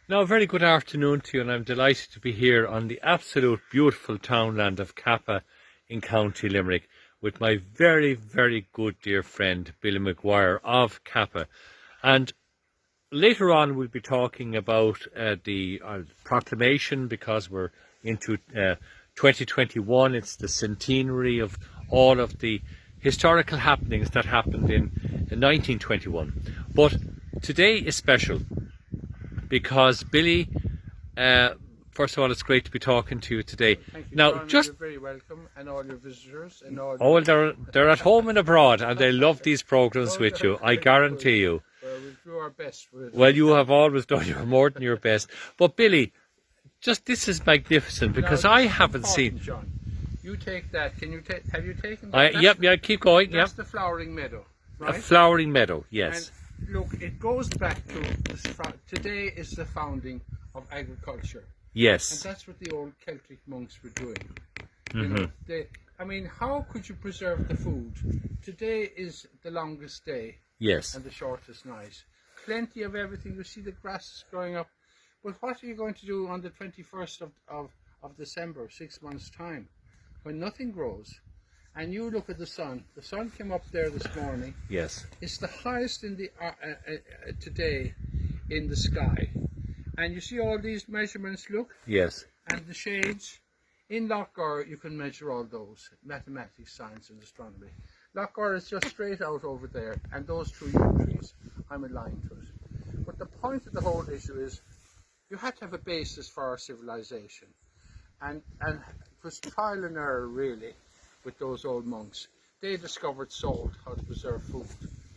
Now, a very good afternoon to you, and I'm delighted to be here on the absolute beautiful townland of Kappa in County Limerick with my very, very good dear friend Billy Maguire of Kappa. And later on we'll be talking about the proclamation, because we're into 2021. It's the centenary of all of the historical happenings that happened in 1921. But today is special because Billy, first of all, it's great to be talking to you today. Thank you, now, John. just You're very welcome, and all your visitors and all. oh, well, they're at home and abroad, and they love these programs Oh, with you. I very guarantee good. you. Well, we'll do our best with it. Well, you have always done your more than your best. But Billy, just this is magnificent because Now, I this is haven't important, seen. John, you take that. Can you take? Have you taken that? Yep, keep going. Yep, That's the flowering meadow, a right? flowering meadow. Yes, And look, it goes back to this. Today is the founding of agriculture, and yes. that's what the old Celtic monks were doing. You know, I mean, how could you preserve the food? Today is the longest day Yes. and the shortest night. Plenty of everything. You see the grasses growing up. But what are you going to do on the 21st of December, 6 months' time, when nothing grows? And you look at the sun. The sun came up there this morning. Yes. It's the highest in the today in the sky. And you see all these measurements, look, Yes. and the shades. In Lochgar, you can measure all those, mathematics, science, and astronomy. Lochgar is just straight out over there, and those two yew trees, I'm aligned to it. But the point of the whole issue is, you had to have a basis for our civilization. And it was trial and error, really, with those old monks. They discovered salt, how to preserve food.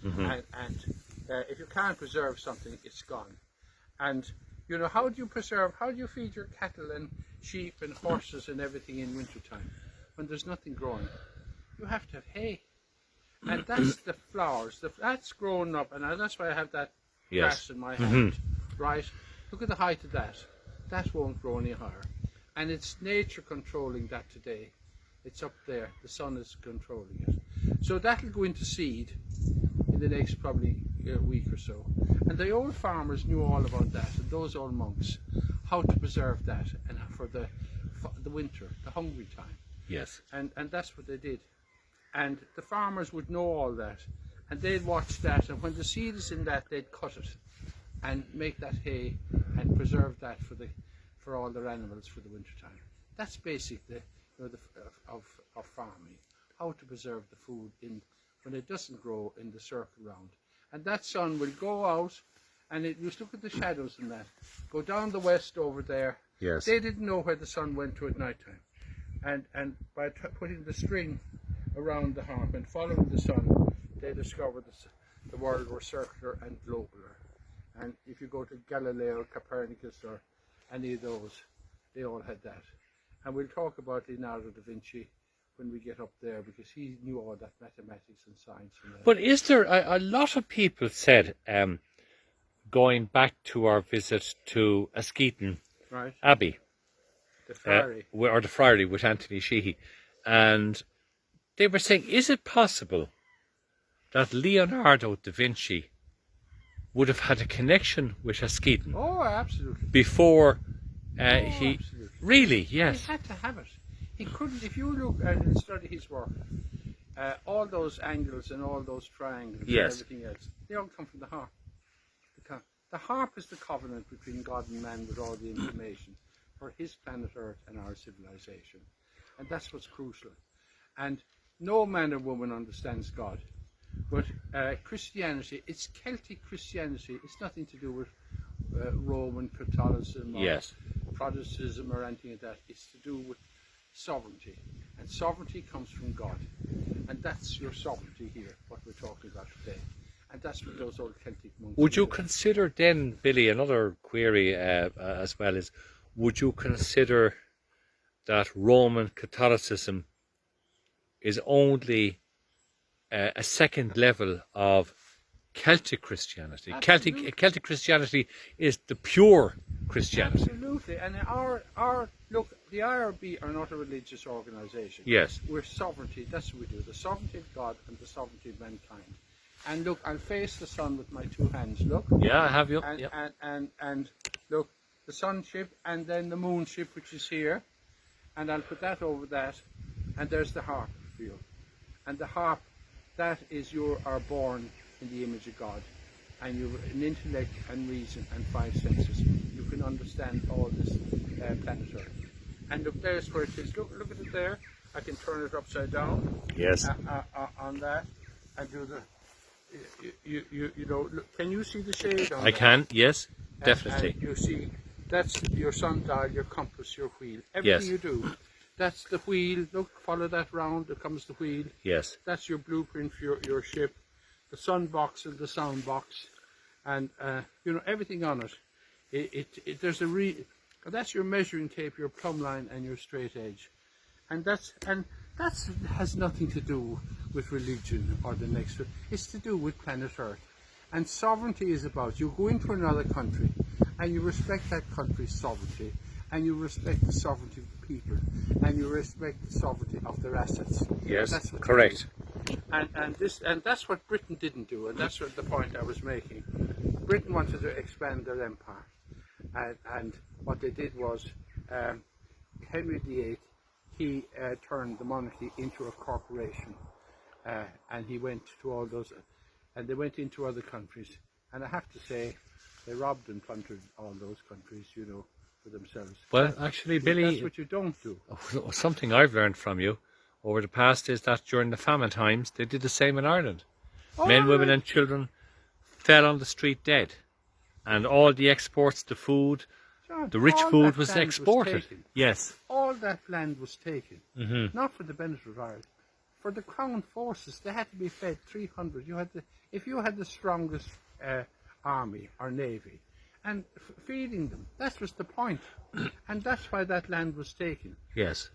And if you can't preserve something, it's gone. And you know, how do you feed your cattle and sheep and horses and everything in wintertime when there's nothing growing? You have to have hay. And that's the flowers, that's growing up, and that's why I have that grass in my hand, right? Look at the height of that. That won't grow any higher. And it's nature controlling that today. It's up there, the sun is controlling it. So that'll go into seed in the next probably week or so. And the old farmers knew all about that, and those old monks, how to preserve that and for the winter, the hungry time. Yes. And that's what they did. And the farmers would know all that, and they'd watch that, and when the seed is in that, they'd cut it and make that hay and preserve that for all their animals for the winter time. That's basic of farming, how to preserve the food when it doesn't grow in the circle round. And that sun will go out, and you look at the shadows in that, go down the west over there. Yes. They didn't know where the sun went to at night time. And by putting the string around the harp and following the sun, they discovered the world was circular and globular. And if you go to Galileo, Copernicus, or any of those, they all had that. And we'll talk about Leonardo da Vinci when we get up there, because he knew all that mathematics and science. But is there a lot of people said, going back to our visit to Askeaton Right. Abbey, The Friary. or the Friary with Anthony Sheehy, and they were saying, is it possible that Leonardo da Vinci would have had a connection with Askeaton Oh, absolutely. before he... Absolutely. Really, yes. He had to have it. He couldn't, if you look at and study his work, all those angles and all those triangles Yes. and everything else, they all come from the harp. The harp is the covenant between God and man with all the information for his planet Earth and our civilization. And that's what's crucial. And no man or woman understands God. But Christianity, it's Celtic Christianity. It's nothing to do with Roman Catholicism or Yes. Protestantism or anything like that. It's to do with sovereignty. And sovereignty comes from God. And that's your sovereignty here, what we're talking about today. And that's what those old Celtic monks Would you did. consider then, Billy, another query as well is, would you consider that Roman Catholicism is only a second level of Celtic Christianity? Absolutely. Celtic Christianity is the pure Christianity. Absolutely. And look, the IRB are not a religious organisation. Yes. We're sovereignty, that's what we do. The sovereignty of God and the sovereignty of mankind. And look, I'll face the sun with my two hands, look. Yeah, I have you. And, Yep. and Look, the sun ship and then the moon ship, which is here, and I'll put that over that, and there's the harp for you. And the harp, that is you are born in the image of God, and you've an intellect and reason and 5 senses. You can understand all this planet Earth. And look, there's where it is. Look at it there. I can turn it upside down. Yes. On that, and do the. You know. Look, can you see the shade on I that? can. Yes. Definitely. And you see, that's your sundial, your compass, your wheel. Everything you do. That's the wheel. Look, follow that round. There comes the wheel. Yes. That's your blueprint for your ship. The sun box and the sound box, and you know, everything on it. There's a that's your measuring tape, your plumb line, and your straight edge, and that's has nothing to do with religion or the next. It's to do with planet Earth, and sovereignty is about you go into another country, and you respect that country's sovereignty, and you respect the sovereignty of the people, and you respect the sovereignty of their assets. Yes. That's what Correct. and that's what Britain didn't do, and that's what the point I was making. Britain wanted to expand their empire, and what they did was Henry VIII, he turned the monarchy into a corporation, and he went to all those, and they went into other countries, and I have to say, they robbed and plundered all those countries, you know, for themselves. Well, actually, Billy, that's what you don't do. something I've learned from you over the past is that during the famine times, they did the same in Ireland. Men, women and children fell on the street dead. And all the exports, the food, John, the rich all food that was land exported. taken. Yes. All that land was taken, Mm-hmm. not for the benefit of Ireland. For the Crown forces, they had to be fed 300. If you had the strongest army or navy, and feeding them, that was the point, and that's why that land was taken. Yes.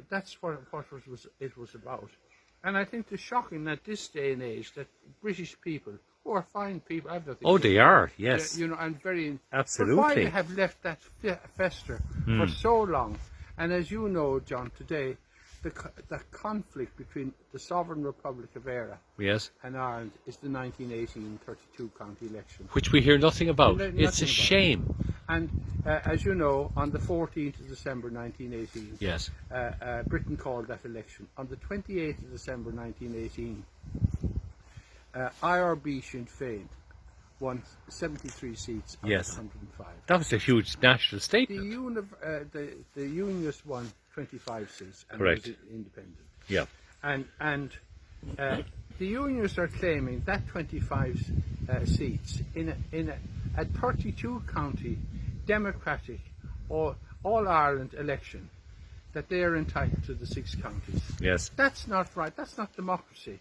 That's what it was about. And I think it's shocking at this day and age that British people, who are fine people, I've nothing. Oh, they are. Yes. You know, and very. Absolutely. But why they have left that fester for so long? And as you know, John, today, the conflict between the Sovereign Republic of Eire Yes. and Ireland is the 1918 32 county election. Which we hear nothing about. Nothing It's a about. shame. And as you know, on the 14th of December 1918, Yes. Britain called that election. On the 28th of December 1918, IRB Sinn Féin won 73 seats out Yes. of 105. That was a huge national The, statement. the Unionists won 25 seats and Correct. was independent. Yeah. And the Unionists are claiming that 25 seats in a 32 county democratic all Ireland election, that they are entitled to the 6 counties. Yes. That's not right. That's not democracy.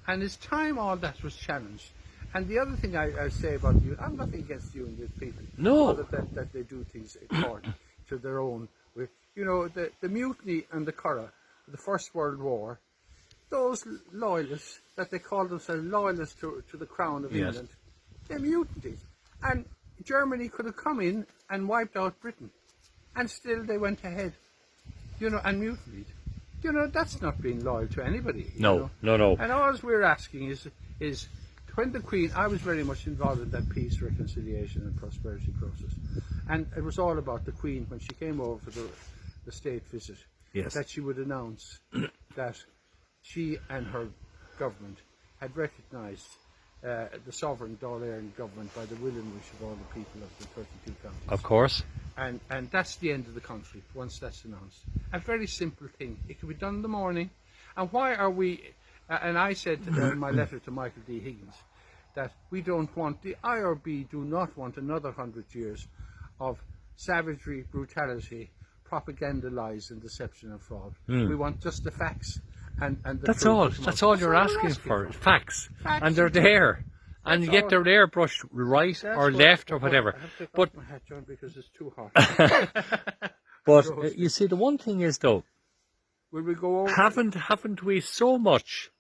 And it's time all that was challenged. And the other thing I say about you, I'm nothing against you and these people. No. Other than that they do things according to their own way. You know, the mutiny and the Curragh, the First World War, those loyalists, that they call themselves loyalists to the Crown of Yes. England, they mutinied. And Germany could have come in and wiped out Britain. And still they went ahead, you know, and mutinied. You know, that's not being loyal to anybody. you know. No. And all we're asking is when the Queen, I was very much involved in that peace, reconciliation and prosperity process. And it was all about the Queen when she came over for the state visit, Yes. that she would announce that she and her government had recognised the sovereign Dáil government by the will and wish of all the people of the 32 counties. Of course. And that's the end of the conflict once that's announced. A very simple thing. It can be done in the morning. And why are we, and I said in my letter to Michael D. Higgins, that we don't want, the IRB do not want another 100 years of savagery, brutality, propaganda, lies and deception and fraud. We want just the facts. And the That's truth all. to come That's out. all That's you're all asking we're for. Facts. Facts And they're and truth. there. And That's yet all. they're there brushed right That's or what- left or what- whatever. I have to take But off my hat, John, because it's too hot. but Roast. you see, the one thing is though, Will we go over? haven't we so much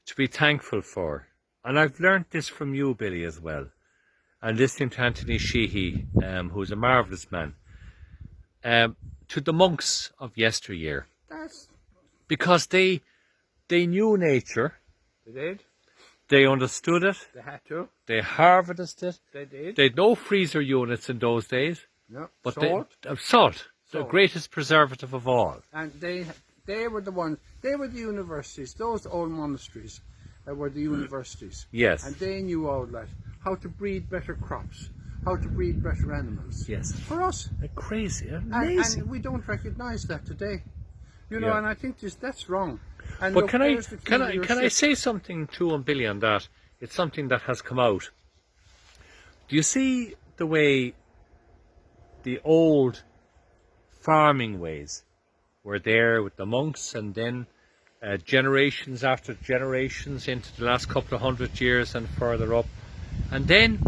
to be thankful for? And I've learnt this from you, Billy, as well. And listening to Anthony Sheehy, who's a marvellous man, to the monks of yesteryear, That's because they knew nature, they did. They understood it. They had to. They harvested it. They did. They had no freezer units in those days. No. But Salt. Salt, the Salt. greatest preservative of all. And they were the ones. They were the universities. Those old monasteries were the universities. Yes. And they knew all that. How to breed better crops. How to breed better animals. Yes. For us. Crazy, amazing. And we don't recognise that today. You know, Yeah. and I think that's wrong. And But look, can I there's the key to your can I say something to Billy on that? It's something that has come out. Do you see the way the old farming ways were there with the monks, and then generations after generations into the last couple of 100 years and further up, and then,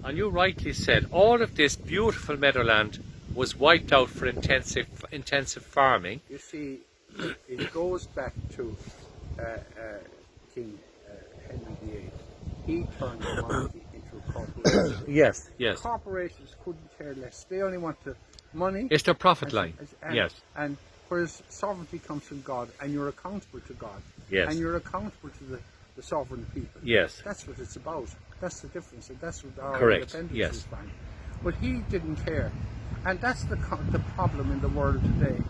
and you rightly said, all of this beautiful meadowland was wiped out for intensive farming. You see, it goes back to King Henry VIII. He turned monarchy into a corporation. Yes, yes. Corporations couldn't care less. They only want the money. It's their profit line. Yes. And whereas sovereignty comes from God, and you're accountable to God. Yes. And you're accountable to the sovereign people. Yes. That's what it's about. That's the difference, and that's what our Correct. independence Yes. is fine. But he didn't care, and that's the problem in the world today.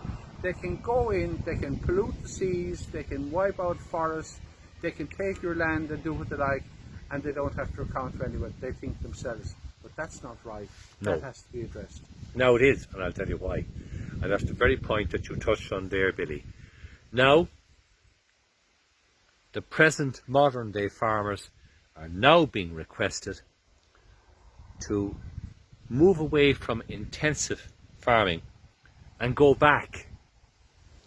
They can go in, they can pollute the seas, they can wipe out forests, they can take your land and do what they like, and they don't have to account for anyone. They think themselves. But that's not right. No. That has to be addressed. Now it is, and I'll tell you why. And that's the very point that you touched on there, Billy. Now, the present modern day farmers are now being requested to move away from intensive farming and go back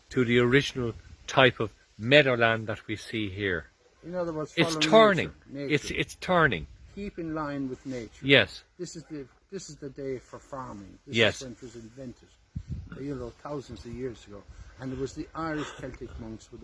to the original type of meadowland that we see here. In other words, It's follow turning. nature. It's turning. Keep in line with nature. Yes. This is the day for farming. This Yes. is when it was invented, thousands of years ago. And it was the Irish Celtic monks with